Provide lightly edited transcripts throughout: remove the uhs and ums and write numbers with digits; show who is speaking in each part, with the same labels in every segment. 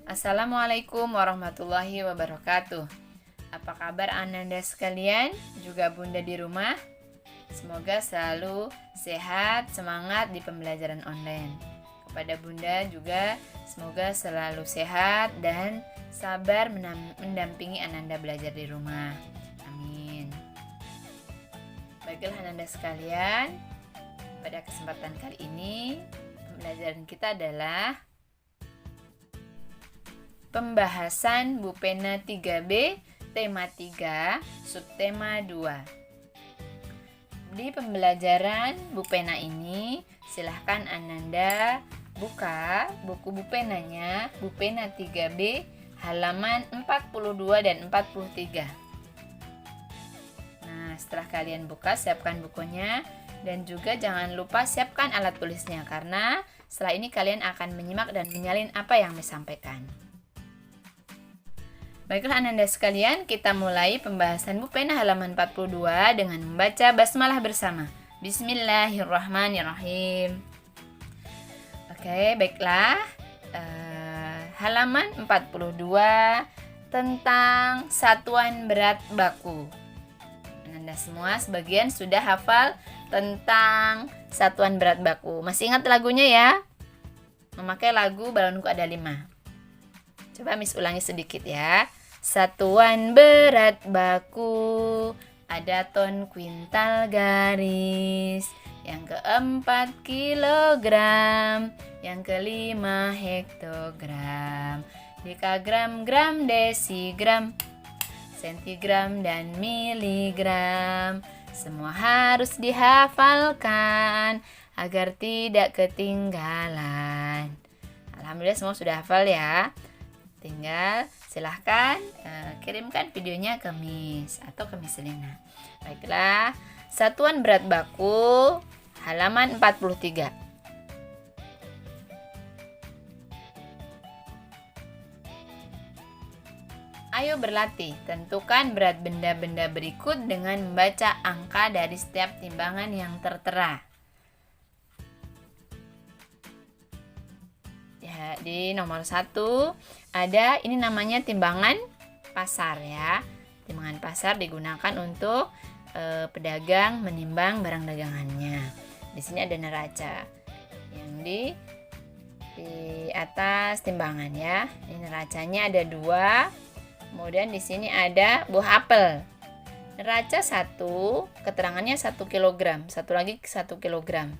Speaker 1: Assalamualaikum warahmatullahi wabarakatuh. Apa kabar Ananda sekalian, juga Bunda di rumah? Semoga selalu sehat, semangat di pembelajaran online. Kepada Bunda juga semoga selalu sehat dan sabar mendampingi Ananda belajar di rumah. Amin. Baiklah Ananda sekalian, pada kesempatan kali ini pembelajaran kita adalah pembahasan Bupena 3B, tema 3, subtema 2. Di pembelajaran Bupena ini, silahkan Ananda buka buku Bupenanya, Bupena 3B, halaman 42 dan 43. Nah, setelah kalian buka, siapkan bukunya, dan juga jangan lupa siapkan alat tulisnya, karena setelah ini kalian akan menyimak dan menyalin apa yang disampaikan. Baiklah Ananda sekalian, kita mulai pembahasan Bupena halaman 42 dengan membaca basmalah bersama. Bismillahirrahmanirrahim. Oke, baiklah. Halaman 42 tentang satuan berat baku. Ananda semua sebagian sudah hafal tentang satuan berat baku. Masih ingat lagunya ya? Memakai lagu Balonku Ada 5. Coba Miss ulangi sedikit ya. Satuan berat baku ada ton, kuintal, garis. Yang keempat kilogram. Yang kelima hektogram. Dekagram, gram, desigram, sentigram, dan miligram. Semua harus dihafalkan agar tidak ketinggalan. Alhamdulillah semua sudah hafal ya. Tinggal silahkan kirimkan videonya ke Miss atau ke Miss Selina. Baiklah, satuan berat baku halaman 43. Ayo berlatih, tentukan berat benda-benda berikut dengan membaca angka dari setiap timbangan yang tertera. Di nomor 1 ada, ini namanya timbangan pasar ya. Timbangan pasar digunakan untuk pedagang menimbang barang dagangannya. Di sini ada neraca yang di atas timbangan ya. Ini neracanya ada 2. Kemudian di sini ada buah apel. Neraca 1, keterangannya 1 kg, satu lagi 1 kg.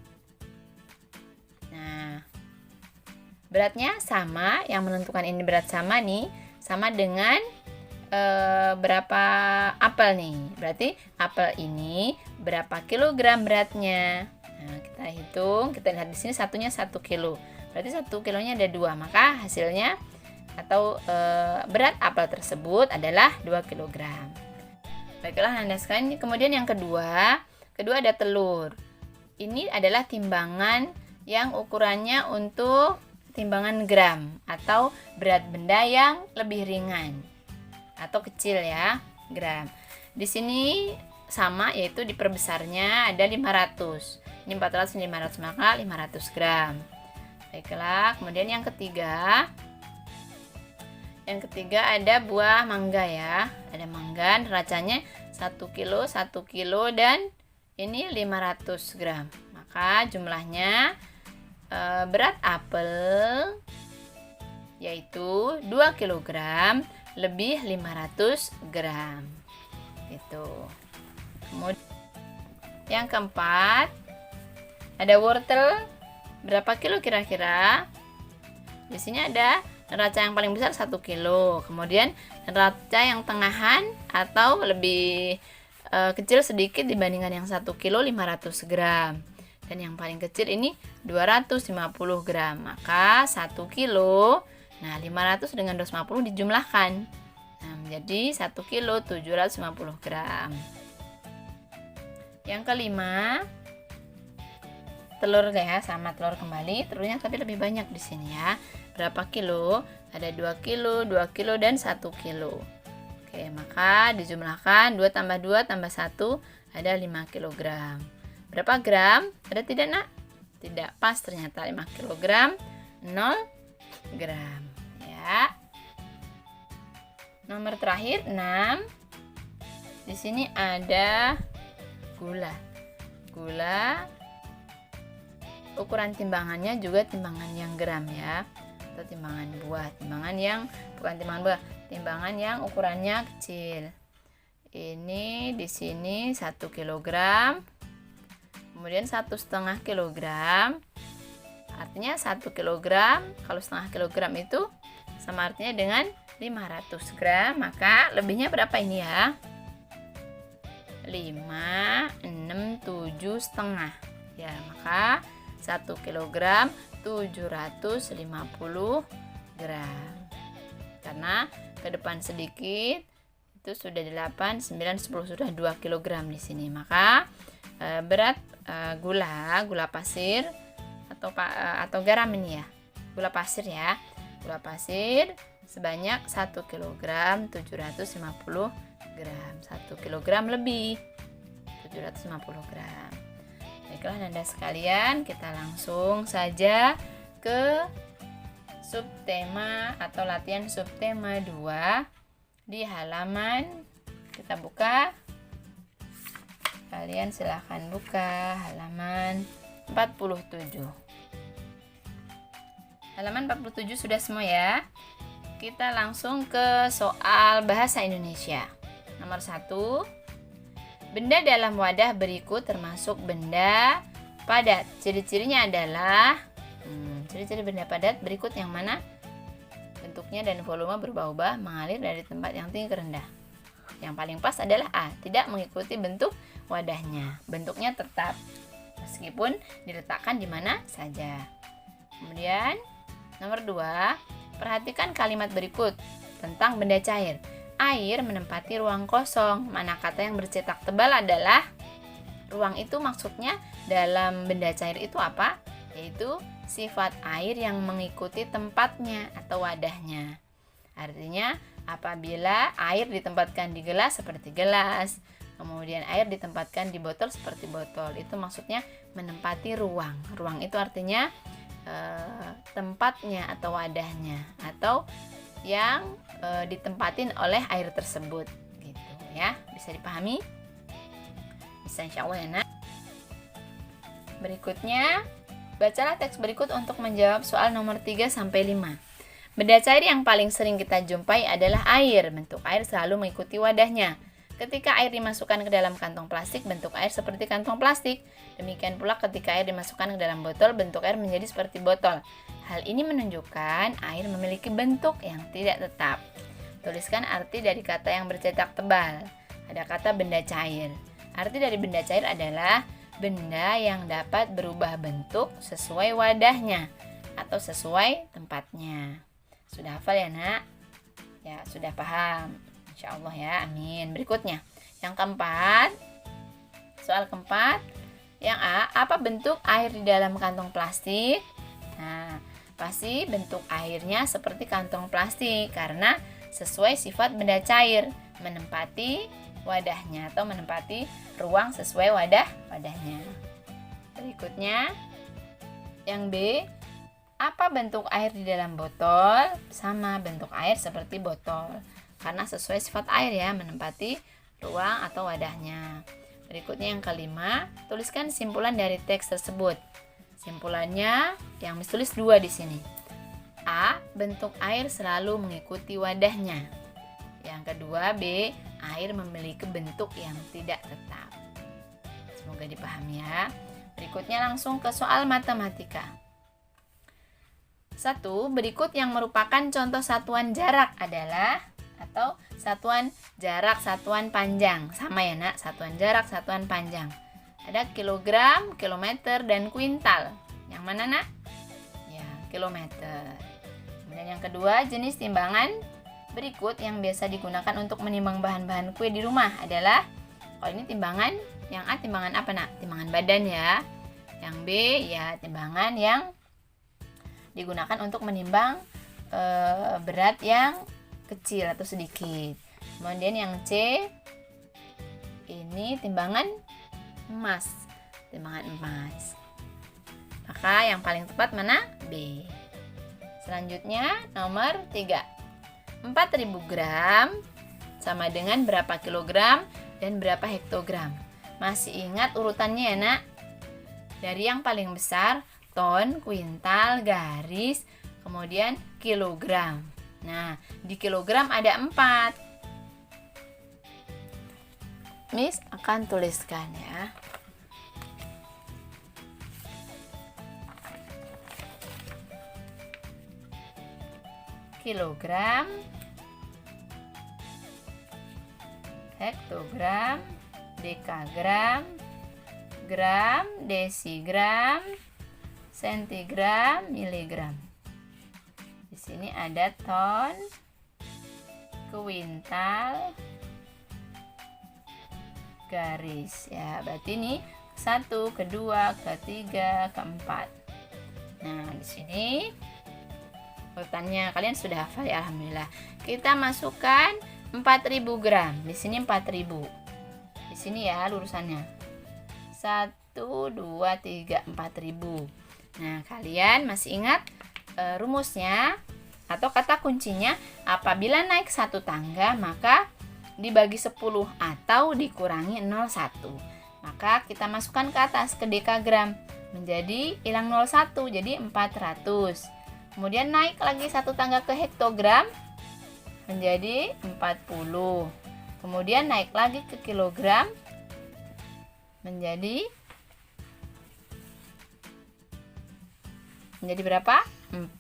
Speaker 1: Beratnya sama, yang menentukan ini berat sama nih, sama dengan berapa apel nih. Berarti apel ini berapa kilogram beratnya. Nah, kita hitung, kita lihat di sini satunya 1 kilo. Berarti 1 kilonya ada 2, maka hasilnya atau berat apel tersebut adalah 2 kilogram. Baiklah Anda sekalian, kemudian yang kedua ada telur. Ini adalah timbangan yang ukurannya untuk timbangan gram atau berat benda yang lebih ringan atau kecil ya, gram. Di sini sama, yaitu diperbesarnya ada 500. Ini 400 ini 500, maka 500 gram. Baiklah, kemudian yang ketiga. Yang ketiga ada buah mangga ya. Ada mangga, neracanya 1 kilo dan ini 500 gram. Maka jumlahnya berat apel yaitu 2 kg lebih 500 gram. Gitu. Kemudian yang keempat ada wortel. Berapa kilo kira-kira? Di sini ada neraca yang paling besar 1 kilo. Kemudian neraca yang tengahan atau lebih kecil sedikit dibandingkan yang 1 kilo 500 gram. Dan yang paling kecil ini 250 gram. Maka 1 kilo, nah 500 dengan 250 dijumlahkan. Nah, menjadi 1 kilo 750 gram. Yang kelima, telur ya, sama telur kembali. Telurnya tapi lebih banyak di sini ya. Berapa kilo? Ada 2 kilo, 2 kilo, dan 1 kilo. Oke, maka dijumlahkan 2 tambah 2 tambah 1 ada 5 kilogram. Berapa gram? Ada tidak nak? Tidak pas ternyata 5 kg 0 gram ya. Nomor terakhir 6. Di sini ada gula. Gula ukuran timbangannya juga timbangan yang gram ya, atau timbangan buah. Timbangan yang bukan timbangan buah, timbangan yang ukurannya kecil. Ini di sini 1 kilogram, kemudian 1,5 kilogram. Artinya 1 kilogram kalau setengah kilogram itu sama artinya dengan 500 gram. Maka lebihnya berapa ini ya? 5, 6, 7 setengah. Ya, maka 1 kilogram 750 gram. Karena ke depan sedikit itu sudah 8, 9, 10, sudah 2 kilogram di sini. Maka berat gula pasir atau garam ini ya. Gula pasir ya. Gula pasir sebanyak 1 kilogram 750 gram. 1 kilogram lebih 750 gram. Baiklah Nanda sekalian, kita langsung saja ke subtema atau latihan subtema 2 di halaman, kita buka. Kalian silahkan buka halaman 47. Halaman 47 sudah semua ya. Kita langsung ke soal bahasa Indonesia. Nomor 1. Benda dalam wadah berikut termasuk benda padat. Ciri-cirinya adalah ciri-ciri benda padat berikut yang mana? Bentuknya dan volume berubah-ubah, mengalir dari tempat yang tinggi ke rendah. Yang paling pas adalah A, tidak mengikuti bentuk wadahnya. Bentuknya tetap meskipun diletakkan di mana saja. Kemudian nomor 2, perhatikan kalimat berikut tentang benda cair. Air menempati ruang kosong. Mana kata yang bercetak tebal adalah ruang itu maksudnya dalam benda cair itu apa? Yaitu sifat air yang mengikuti tempatnya atau wadahnya. Artinya apabila air ditempatkan di gelas seperti gelas, kemudian air ditempatkan di botol seperti botol, itu maksudnya menempati ruang. Ruang itu artinya tempatnya atau wadahnya, atau yang ditempatin oleh air tersebut gitu ya. Bisa dipahami? Bisa insya Allah ya nak. Berikutnya, bacalah teks berikut untuk menjawab soal nomor 3-5. Benda cair yang paling sering kita jumpai adalah air. Bentuk air selalu mengikuti wadahnya. Ketika air dimasukkan ke dalam kantong plastik, bentuk air seperti kantong plastik. Demikian pula ketika air dimasukkan ke dalam botol, bentuk air menjadi seperti botol. Hal ini menunjukkan air memiliki bentuk yang tidak tetap. Tuliskan arti dari kata yang bercetak tebal. Ada kata benda cair. Arti dari benda cair adalah benda yang dapat berubah bentuk sesuai wadahnya atau sesuai tempatnya. Sudah hafal ya nak? Ya, sudah paham. Insya Allah ya, amin. Berikutnya, yang keempat. Soal keempat. Yang A, apa bentuk air di dalam kantong plastik? Nah, pasti bentuk airnya seperti kantong plastik karena sesuai sifat benda cair, menempati wadahnya atau menempati ruang sesuai wadahnya. Berikutnya, yang B, apa bentuk air di dalam botol? Sama, bentuk air seperti botol karena sesuai sifat air ya, menempati ruang atau wadahnya. Berikutnya yang kelima, tuliskan simpulan dari teks tersebut. Simpulannya yang ditulis 2 di sini. A, bentuk air selalu mengikuti wadahnya. Yang kedua, B, air memiliki bentuk yang tidak tetap. Semoga dipahami ya. Berikutnya langsung ke soal matematika. 1. Berikut yang merupakan contoh satuan jarak adalah atau satuan jarak, satuan panjang. Sama ya nak, satuan jarak, satuan panjang. Ada kilogram, kilometer, dan kuintal. Yang mana nak? Ya, kilometer. Kemudian yang kedua, jenis timbangan berikut yang biasa digunakan untuk menimbang bahan-bahan kue di rumah adalah, kalau ini timbangan, yang A timbangan apa nak? Timbangan badan ya. Yang B ya timbangan yang digunakan untuk menimbang berat yang kecil atau sedikit. Kemudian yang C ini timbangan emas, timbangan emas. Maka yang paling tepat mana? B. Selanjutnya nomor 3. 4.000 gram sama dengan berapa kilogram dan berapa hektogram? Masih ingat urutannya ya nak? Dari yang paling besar, ton, kuintal, garis, kemudian kilogram. Nah, di kilogram ada 4. Miss akan tuliskan ya. Kilogram, hektogram, dekagram, gram, desigram, sentigram, miligram. Di sini ada ton, kuintal, garis ya. Berarti ini 1, kedua, ketiga, keempat. Nah, di sini urutannya kalian sudah hafal ya, alhamdulillah. Kita masukkan 4.000 gram. Di sini 4.000. Di sini ya lurusannya. 1, 2, 3, 4.000. Nah, kalian masih ingat rumusnya atau kata kuncinya? Apabila naik 1 tangga, maka dibagi 10 atau dikurangi 0,1. Maka kita masukkan ke atas ke dekagram. Menjadi hilang 0,1, jadi 400. Kemudian naik lagi 1 tangga ke hektogram menjadi 40. Kemudian naik lagi ke kilogram menjadi berapa? 4.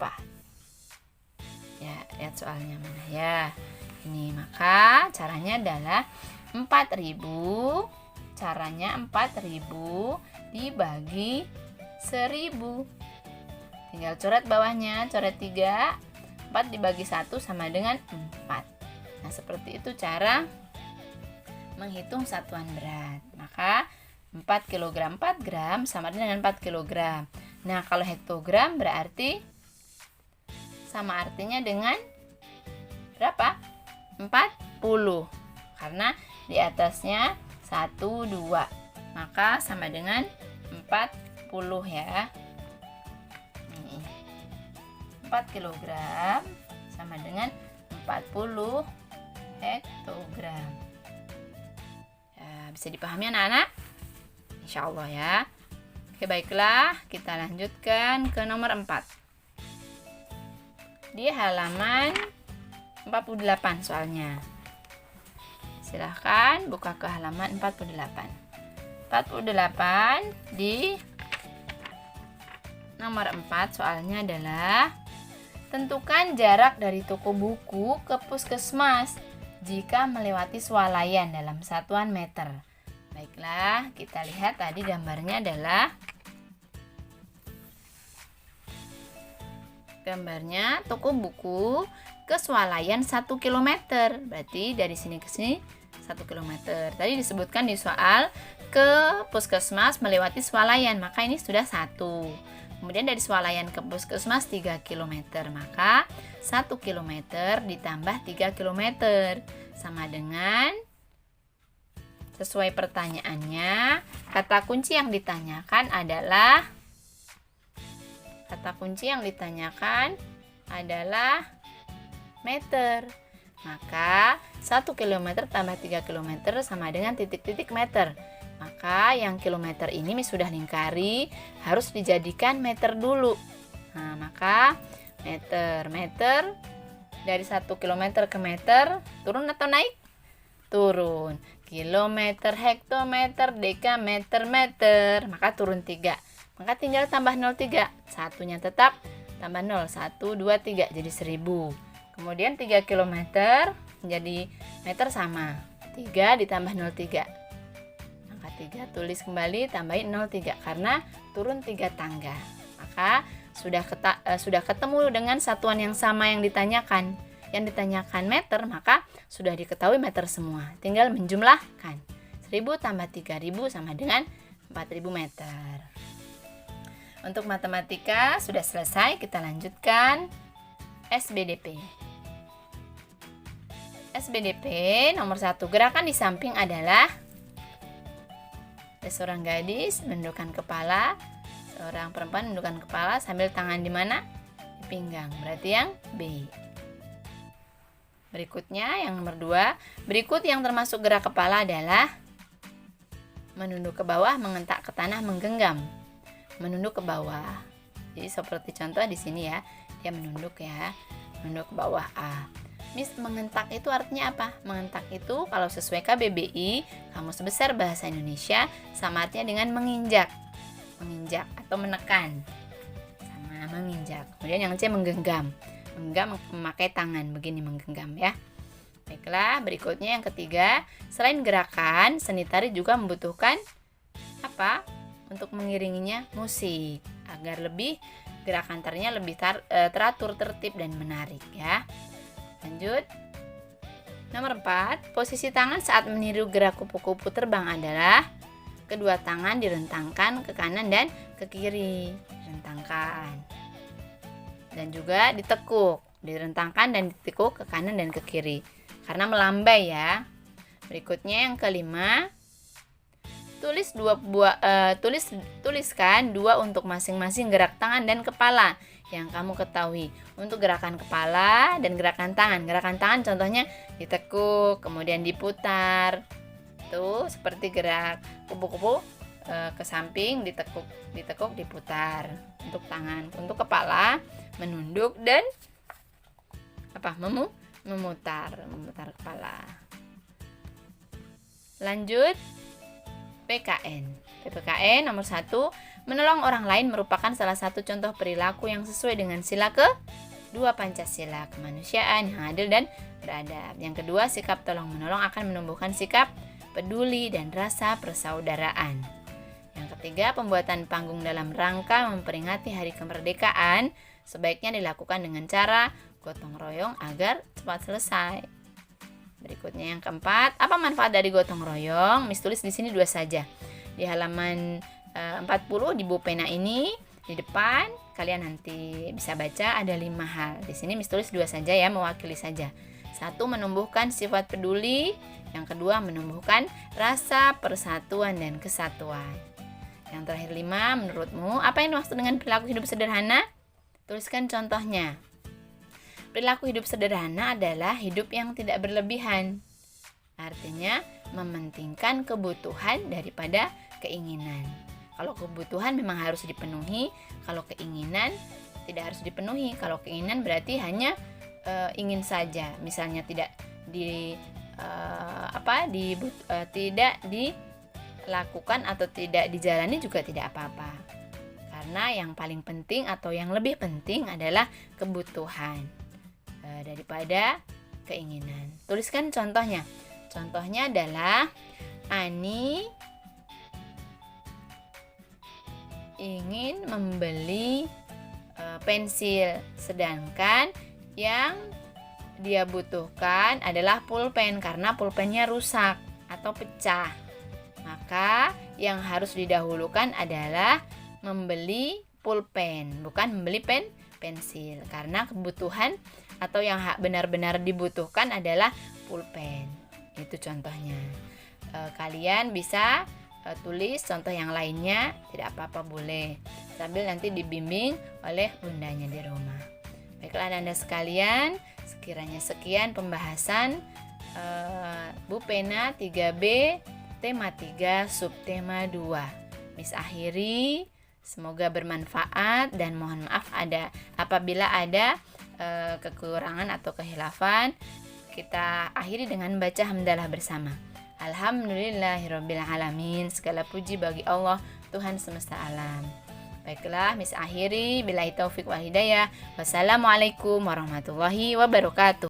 Speaker 1: Ya, lihat soalnya mana ya. Ini maka caranya adalah 4.000. Caranya 4.000 dibagi 1.000. Tinggal coret bawahnya, coret 3. 4 dibagi 1 sama dengan 4. Nah, seperti itu cara menghitung satuan berat. Maka 4 kg 4 gram sama dengan 4 kg. Nah, kalau hektogram berarti sama artinya dengan berapa? 40. Karena di atasnya 1, 2. Maka sama dengan 40 ya. 4 kg sama dengan 40 hektogram. Ya, bisa dipahami anak-anak? Insya Allah ya. Oke, baiklah, kita lanjutkan ke nomor 4. Di halaman 48 soalnya. Silahkan buka ke halaman 48. 48 di nomor 4 soalnya adalah tentukan jarak dari toko buku ke puskesmas jika melewati swalayan dalam satuan meter. Baiklah, kita lihat tadi gambarnya adalah toko buku ke swalayan 1 km. Berarti dari sini ke sini 1 km. Tadi disebutkan di soal ke puskesmas melewati swalayan, maka ini sudah 1. Kemudian dari swalayan ke puskesmas 3 km, maka 1 km ditambah 3 km sama dengan, sesuai pertanyaannya, kata kunci yang ditanyakan adalah meter. Maka 1 km tambah 3 km sama dengan titik-titik meter. Maka yang kilometer ini sudah lingkari, harus dijadikan meter dulu. Nah, maka meter dari 1 km ke meter, turun atau naik? Turun. Kilometer, hektometer, dekameter, meter. Maka turun 3. Maka tinggal tambah 0,3. Satunya tetap tambah 0. 1, 2, 3 jadi 1000. Kemudian 3 km menjadi meter sama. 3 ditambah 0,3. 3 tulis kembali, tambahin 0,3 karena turun 3 tangga. Maka sudah ketemu dengan satuan yang sama yang ditanyakan. Yang ditanyakan meter, maka sudah diketahui meter semua. Tinggal menjumlahkan. 1000 tambah 3000 sama dengan 4000 meter. Untuk matematika sudah selesai, kita lanjutkan SBDP. SBDP nomor 1, gerakan di samping adalah ada seorang gadis menundukkan kepala, seorang perempuan menundukkan kepala sambil tangan di mana? Di pinggang. Berarti yang B. Berikutnya yang nomor 2, berikut yang termasuk gerak kepala adalah menunduk ke bawah, mengentak ke tanah, menggenggam. Menunduk ke bawah. Jadi seperti contoh di sini ya, dia menunduk ya, menunduk ke bawah A. Miss, mengentak itu artinya apa? Mengentak itu kalau sesuai KBBI, Kamus Besar Bahasa Indonesia, sama artinya dengan menginjak. Menginjak atau menekan. Sama menginjak. Kemudian yang C, menggenggam. Menggenggam memakai tangan, begini menggenggam ya. Baiklah, berikutnya yang ketiga, selain gerakan, seni tari juga membutuhkan apa? Untuk mengiringinya musik, agar lebih gerakan tarinya lebih teratur, tertib dan menarik ya. Lanjut. Nomor 4, posisi tangan saat meniru gerak kupu-kupu terbang adalah kedua tangan direntangkan ke kanan dan ke kiri. Direntangkan. Dan juga ditekuk. Direntangkan dan ditekuk ke kanan dan ke kiri. Karena melambai ya. Berikutnya yang kelima, tuliskan 2 untuk masing-masing gerak tangan dan kepala yang kamu ketahui. Untuk gerakan kepala dan gerakan tangan. Gerakan tangan contohnya ditekuk, kemudian diputar. Tuh seperti gerak kupu-kupu ke samping, ditekuk, diputar. Untuk tangan, untuk kepala menunduk dan memutar kepala. Lanjut. PPKN nomor 1, menolong orang lain merupakan salah satu contoh perilaku yang sesuai dengan sila ke-2 Pancasila, kemanusiaan yang adil dan beradab. Yang kedua, sikap tolong menolong akan menumbuhkan sikap peduli dan rasa persaudaraan. Yang ketiga, pembuatan panggung dalam rangka memperingati hari kemerdekaan sebaiknya dilakukan dengan cara gotong royong agar cepat selesai. Berikutnya yang keempat, apa manfaat dari gotong royong? Miss tulis di sini 2 saja. Di halaman 40 di buku pena ini, di depan kalian nanti bisa baca ada 5 hal. Di sini Miss tulis 2 saja ya, mewakili saja. 1, menumbuhkan sifat peduli. Yang kedua, menumbuhkan rasa persatuan dan kesatuan. Yang terakhir 5, menurutmu apa yang dimaksud dengan perilaku hidup sederhana? Tuliskan contohnya. Perilaku hidup sederhana adalah hidup yang tidak berlebihan. Artinya mementingkan kebutuhan daripada keinginan. Kalau kebutuhan memang harus dipenuhi, kalau keinginan tidak harus dipenuhi. Kalau keinginan berarti hanya ingin saja. Misalnya tidak tidak dilakukan atau tidak dijalani juga tidak apa-apa. Karena yang paling penting atau yang lebih penting adalah kebutuhan daripada keinginan. Tuliskan contohnya. Contohnya adalah Ani ingin membeli pensil, sedangkan yang dia butuhkan adalah pulpen karena pulpennya rusak atau pecah. Maka yang harus didahulukan adalah membeli pulpen, bukan membeli pensil, karena kebutuhan atau yang benar-benar dibutuhkan adalah pulpen. Itu contohnya. Kalian bisa tulis contoh yang lainnya, tidak apa-apa boleh, sambil nanti dibimbing oleh bundanya di rumah. Baiklah Anda sekalian, sekiranya sekian pembahasan Bu Pena 3B tema 3 subtema 2. Miss akhiri, semoga bermanfaat dan mohon maaf apabila ada kekurangan atau kehilafan. Kita akhiri dengan baca hamdalah bersama. Alhamdulillahirabbil alamin. Segala puji bagi Allah, Tuhan semesta alam. Baiklah, Miss akhiri, billahi taufik wal hidayah. Wassalamualaikum warahmatullahi wabarakatuh.